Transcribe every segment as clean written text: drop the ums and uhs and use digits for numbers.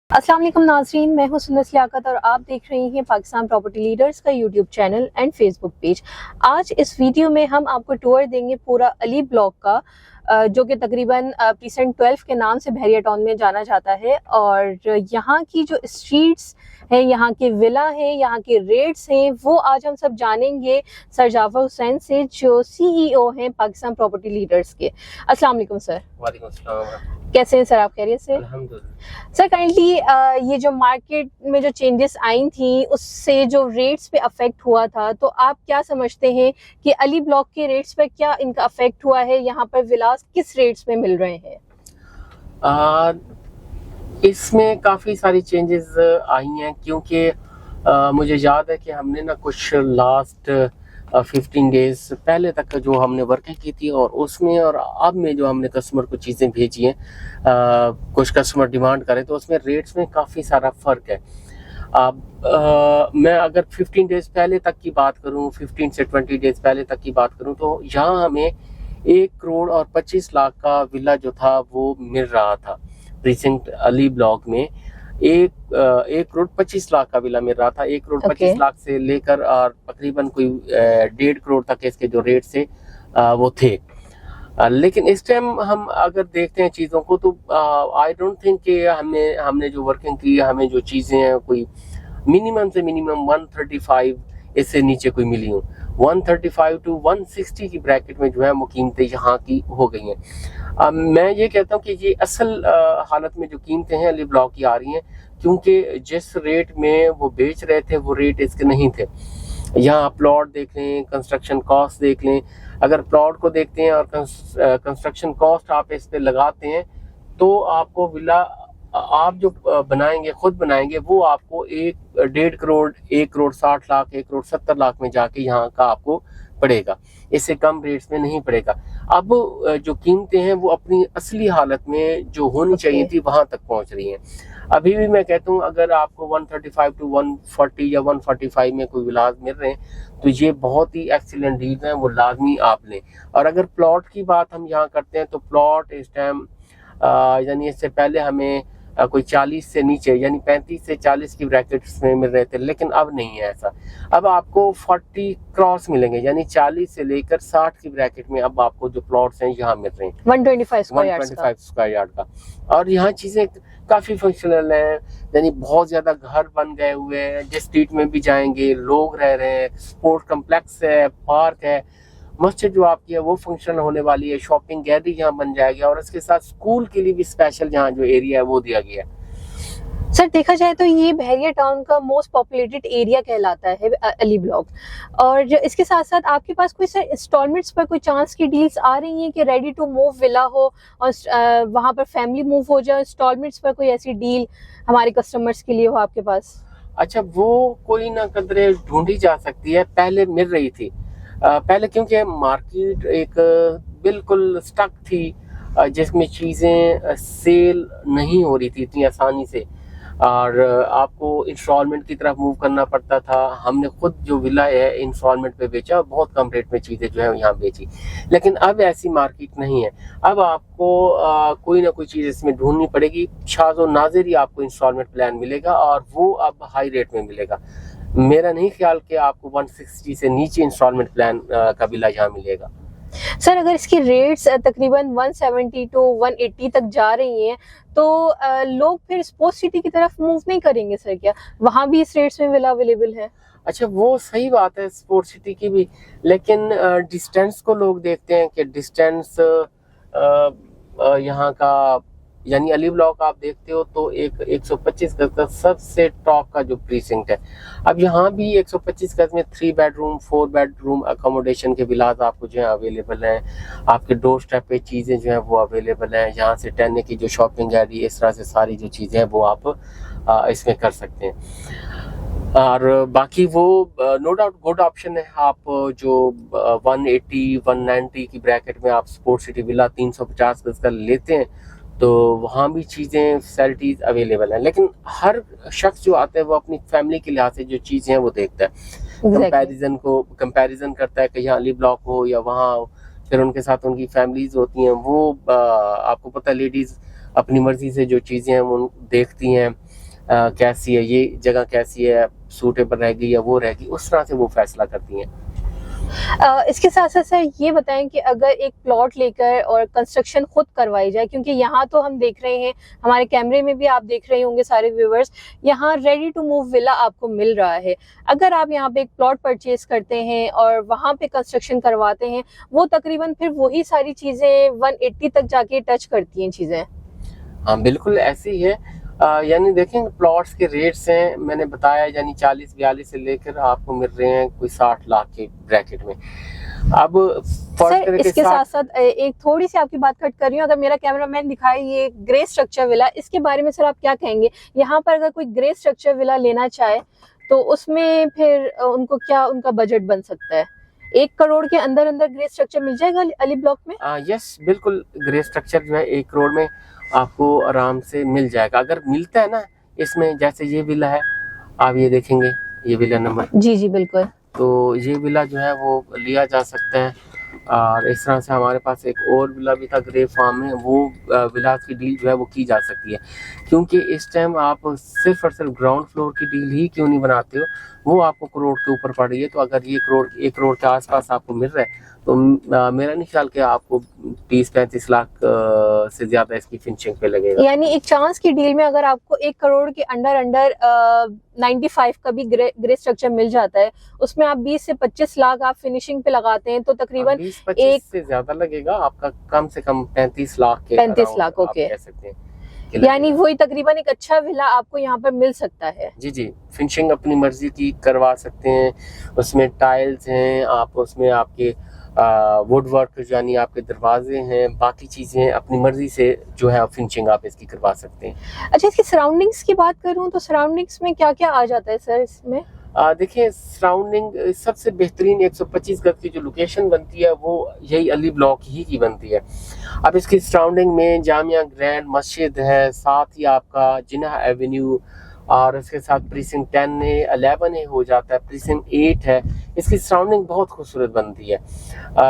अस्सलाम वालेकुम नाज़रीन, मैं हूं सुन्नत लियाकत और आप देख रही हैं पाकिस्तान प्रॉपर्टी लीडर्स का YouTube channel and Facebook page. आज इस वीडियो में हम आपको टूर देंगे पूरा अली ब्लॉक का, जो कि तकरीबन प्रीसेंट 12 के नाम से बहरिया टाउन में जाना जाता है। और यहाँ की जो स्ट्रीट्स हैं, यहाँ के विला हैं, यहाँ के रेट्स हैं, वो आज हम सब जानेंगे सर जाफर हुसैन से, जो CEO हैं पाकिस्तान प्रॉपर्टी लीडर्स के। अस्सलाम वालेकुम सर। वालेकुम अस्सलाम। कैसे हैं सर आप? खैरियत से? अल्हम्दुलिल्लाह। सर काइंडली ये जो मार्केट में जो चेंजेस आई थी उससे जो रेट्स पे अफेक्ट हुआ था, तो आप क्या समझते हैं कि अली ब्लॉक के रेट्स पर क्या इनका अफेक्ट हुआ है? यहाँ पर विलास किस रेट्स में मिल रहे हैं? इसमें काफ़ी सारी चेंजेस आई हैं, क्योंकि मुझे याद है कि हमने ना कुछ लास्ट 15 डेज पहले तक जो हमने वर्किंग की थी, और उसमें और अब में जो हमने कस्टमर को चीज़ें भेजी हैं, कुछ कस्टमर डिमांड करें, तो उसमें रेट्स में काफ़ी सारा फ़र्क है। अब मैं अगर 15 डेज पहले तक की बात करूं, 15 से 20 डेज पहले तक की बात करूं, तो यहाँ हमें 1 करोड़ और 25 लाख का विला जो था वो मिल रहा था। प्रीसिंक्ट अली ब्लॉक में 1 करोड़ 25 लाख का विला मिल रहा था। 1 करोड़ 25 लाख से लेकर और तकरीबन कोई 1.5 करोड़ तक इसके जो रेट से वो थे। लेकिन इस टाइम हम अगर देखते हैं चीज़ों को, तो आई डोंट थिंक कि हमने जो वर्किंग की, हमें जो चीज़ें हैं कोई मिनिमम से मिनिमम 135 इससे नीचे कोई मिली हूँ। 135 टू 160 की ब्रैकेट में जो है वो कीमतें यहाँ की हो गई हैं। मैं ये कहता हूँ कि ये असल हालत में जो कीमतें हैं अली ब्लॉक की आ रही हैं, क्योंकि जिस रेट में वो बेच रहे थे वो रेट इसके नहीं थे। यहाँ प्लॉट देख लें, कंस्ट्रक्शन कॉस्ट देख लें। अगर प्लॉट को देखते हैं और कंस्ट्रक्शन कॉस्ट आप इस पे लगाते हैं, तो आपको विला आप जो बनाएंगे, खुद बनाएंगे, वो आपको 1.5 करोड़, 1 करोड़ 60 लाख, 1 करोड़ 70 लाख में जाके यहाँ का आपको पड़ेगा। इससे कम रेट्स में नहीं पड़ेगा। अब जो कीमतें हैं वो अपनी असली हालत में जो होनी चाहिए थी वहां तक पहुंच रही हैं। अभी भी मैं कहता हूँ, अगर आपको 135 टू 140 या 145 में कोई विलास मिल रहे हैं, तो ये बहुत ही एक्सीलेंट डील हैं, वो लाजमी आप लें। और अगर प्लॉट की बात हम यहाँ करते हैं, तो प्लॉट इस टाइम यानी इससे पहले हमें कोई 40 से नीचे यानी 35 से 40 की ब्रैकेट्स में मिल रहे थे, लेकिन अब नहीं है ऐसा। अब आपको 40 क्रॉस मिलेंगे, यानी 40 से लेकर 60 की ब्रैकेट में अब आपको जो प्लॉट्स हैं यहाँ मिल रहे हैं 125 स्क्वायर यार्ड का। और यहाँ चीज़ें काफ़ी फंक्शनल हैं, यानी बहुत ज़्यादा घर बन गए हुए हैं। जिस स्ट्रीट में भी जाएंगे लोग रह रहे हैं, स्पोर्ट कम्प्लेक्स है, पार्क है, मस्जिद जो आपकी है वो फंक्शनल होने वाली है, शॉपिंग गैलरी यहाँ बन जाएगी, और इसके साथ स्कूल के लिए भी स्पेशल यहाँ जो एरिया है वो दिया गया है। सर देखा जाए तो ये बहरिया टाउन का मोस्ट पॉपुलेटेड एरिया कहलाता है अली ब्लॉक। और इसके साथ साथ आपके पास कोई सर इंस्टॉलमेंट्स पर कोई चांस की डील्स आ रही हैं कि रेडी टू मूव विला हो और वहाँ पर फैमिली मूव हो जाए, इंस्टॉलमेंट्स पर कोई ऐसी डील हमारे कस्टमर्स के लिए हो आपके पास? अच्छा, वो कोई ना कदरे ढूंढी जा सकती है, पहले मिल रही थी। पहले क्योंकि मार्केट एक बिल्कुल स्टक थी, जिसमें चीज़ें सेल नहीं हो रही थी इतनी आसानी से, और आपको इंस्टॉलमेंट की तरफ मूव करना पड़ता था। हमने खुद जो विला है इंस्टॉलमेंट पे बेचा और बहुत कम रेट में चीज़ें जो है यहाँ बेची। लेकिन अब ऐसी मार्केट नहीं है। अब आपको कोई ना कोई चीज़ इसमें ढूंढनी पड़ेगी। शाज़ो नाज़िर ही आपको इंस्टॉलमेंट प्लान मिलेगा, और वो अब हाई रेट में मिलेगा। मेरा नहीं ख्याल कि आपको 160 से नीचे इंस्टॉलमेंट प्लान का विला यहाँ मिलेगा। सर अगर इसकी रेट्स तकरीबन 170 टू 180 तक जा रही हैं, तो लोग फिर स्पोर्ट्स सिटी की तरफ मूव नहीं करेंगे सर? क्या वहाँ भी इस रेट्स में विला अवेलेबल है? अच्छा, वो सही बात है स्पोर्ट्स सिटी की भी, लेकिन डिस्टेंस को लोग देखते हैं कि डिस्टेंस यहाँ का, यानी अली ब्लॉक आप देखते हो तो 125 गज का सबसे टॉप का जो प्रीसिंक्ट है। अब यहाँ भी 125 गज में 3 बेडरूम 4 बेडरूम अकोमोडेशन के विलास आपको जो है अवेलेबल हैं। आपके डोर स्टेप पे चीज़ें जो हैं वो अवेलेबल हैं। यहाँ से टहलने की जो शॉपिंग गैलरी, इस तरह से सारी जो चीज़ें हैं वो आप इसमें कर सकते हैं। और बाकी वो नो डाउट गुड ऑप्शन है। आप जो 180 190 की ब्रैकेट में आप स्पोर्ट्स सिटी विला 350 गज का लेते हैं, तो वहाँ भी चीज़ें फैसिलिटीज़ अवेलेबल हैं। लेकिन हर शख्स जो आता है वो अपनी फैमिली के लिहाज से जो चीज़ें हैं वो देखता है, कंपैरिजन करता है कि यहाँ अली ब्लॉक हो या वहाँ हो। फिर उनके साथ उनकी फैमिलीज होती हैं, वो आपको पता है लेडीज़ अपनी मर्जी से जो चीज़ें हैं वो देखती हैं। कैसी है, ये जगह कैसी है, सूटेबल रहेगी या वो रहेगी, उस तरह से वो फैसला करती हैं। इसके साथ साथ सर ये बताएं कि अगर एक प्लॉट लेकर और कंस्ट्रक्शन खुद करवाई जाए, क्योंकि यहाँ तो हम देख रहे हैं, हमारे कैमरे में भी आप देख रहे होंगे सारे व्यूवर्स, यहाँ रेडी टू मूव विला आपको मिल रहा है। अगर आप यहाँ पे एक प्लॉट परचेज करते हैं और वहाँ पे कंस्ट्रक्शन करवाते हैं, वो तकरीबन फिर वही सारी चीजें 180 तक जाके टच करती हैं चीजें। हाँ बिल्कुल ऐसी ही है। यानी देखें प्लॉट्स के रेट्स हैं, मैंने बताया, यानी 40-42 से लेकर आपको मिल रहे हैं कोई 60 लाख के ब्रैकेट में। अब सर इसके साथ साथ एक थोड़ी सी आपकी बात कट कर रही हूँ, अगर मेरा कैमरामैन दिखाए ये ग्रे स्ट्रक्चर विला, इसके बारे में सर आप क्या कहेंगे? यहाँ पर अगर कोई ग्रे स्ट्रक्चर विला लेना चाहे तो उसमें फिर उनको क्या उनका बजट बन सकता है? 1 करोड़ के अंदर अंदर ग्रे स्ट्रक्चर मिल जाएगा अली ब्लॉक में? यस बिल्कुल, ग्रे स्ट्रक्चर जो है 1 करोड़ में आपको आराम से मिल जाएगा। अगर मिलता है ना इसमें, जैसे ये विला है, आप ये देखेंगे, ये विला नंबर, जी जी बिल्कुल, तो ये विला जो है वो लिया जा सकता है। और इस तरह से हमारे पास एक और विला भी था ग्रे फार्म में, वो विला की डील जो है वो की जा सकती है। क्योंकि इस टाइम आप सिर्फ और सिर्फ ग्राउंड फ्लोर की डील ही क्यों नहीं बनाते हो, वो आपको करोड़ के ऊपर पड़ रही है। तो अगर ये 1 करोड़ के आसपास आपको मिल रहा है तो मेरा नहीं ख्याल कि आपको 30-35 लाख से ज्यादा इसकी फिनिशिंग पे लगेगा। यानी एक चांस की डील में अगर आपको 1 करोड़ के अंडर 95 का भी ग्रे स्ट्रक्चर मिल जाता है, उसमें आप 20 से 25 लाख आप फिनिशिंग पे लगाते हैं, तो तकरीबन 20-25 से ज्यादा लगेगा आपका, कम से कम 35 लाख के 35 लाख, ओके, कह सकते हैं। यानी वही तकरीबन एक अच्छा विला आपको यहाँ पर मिल सकता है। जी जी, फिनिशिंग अपनी मर्जी की करवा सकते हैं, उसमें टाइल्स हैं, आप उसमें आपके वुड वर्क यानी आपके दरवाजे हैं, बाकी चीजें अपनी मर्जी से जो है फिनिशिंग आप इसकी करवा सकते हैं। अच्छा, इसकी सराउंडिंग्स की बात करूं तो सराउंडिंग्स में क्या क्या आ जाता है सर इसमें? देखिए सराउंडिंग सबसे बेहतरीन 125 गज की जो लोकेशन बनती है वो यही अली ब्लॉक ही की बनती है। अब इसकी सराउंडिंग में जामिया ग्रैंड मस्जिद है, साथ ही आपका जिन्ना एवेन्यू, और इसके साथ प्रीसिंक्ट 10 है, 11 है हो जाता है, प्रीसिंक्ट 8 है। इसकी सराउंडिंग बहुत खूबसूरत बनती है।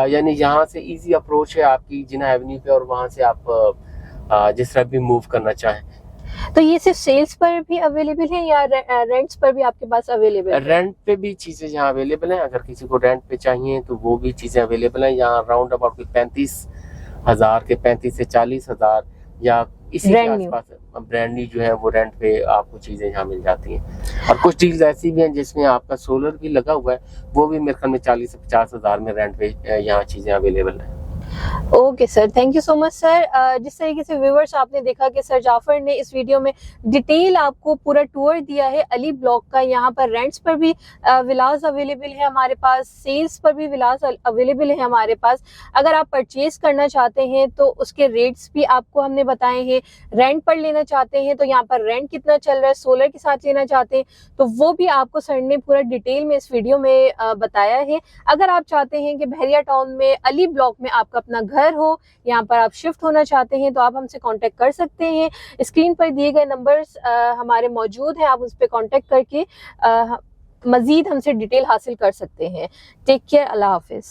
यानी यहाँ से इजी अप्रोच है आपकी जिन्ना एवेन्यू पे, और वहाँ से आप जिस तरह भी मूव करना चाहें। तो ये सिर्फ सेल्स पर भी अवेलेबल है या रेंट्स पर भी आपके पास अवेलेबल है? रेंट पे भी चीजें यहाँ अवेलेबल हैं, अगर किसी को रेंट पे चाहिए तो वो भी चीजें अवेलेबल हैं। यहाँ राउंड अबाउट 35,000 के 35 से 40,000 या इसी के आसपास ब्रांड न्यू जो है वो रेंट पे आपको चीजें यहाँ मिल जाती हैं। और कुछ डील्स ऐसी भी हैं जिसमें आपका सोलर भी लगा हुआ है, वो भी मेरे ख्याल में 40 से 50,000 में रेंट पे यहाँ चीजें अवेलेबल हैं। Okay sir, thank you so much sir. जिस तरीके से व्यूवर्स आपने देखा कि सर जाफर ने इस वीडियो में डिटेल आपको पूरा टूर दिया है अली ब्लॉक का। यहाँ पर रेंट्स पर भी विलास अवेलेबल है हमारे पास, सेल्स पर भी विलास अवेलेबल है हमारे पास। अगर आप परचेज करना चाहते हैं तो उसके रेट्स भी आपको हमने बताए हैं। रेंट पर लेना चाहते हैं तो यहाँ पर रेंट कितना चल रहा है, सोलर के साथ लेना चाहते हैं तो वो भी आपको सर ने पूरा डिटेल में इस वीडियो में बताया है। अगर आप चाहते हैं कि बहरिया टाउन में अली ब्लॉक में आपका अपना घर हो, यहाँ पर आप शिफ्ट होना चाहते हैं, तो आप हमसे कांटेक्ट कर सकते हैं। स्क्रीन पर दिए गए नंबर्स हमारे मौजूद हैं, आप उस पर कांटेक्ट करके मजीद हमसे डिटेल हासिल कर सकते हैं। टेक केयर, अल्लाह हाफिज।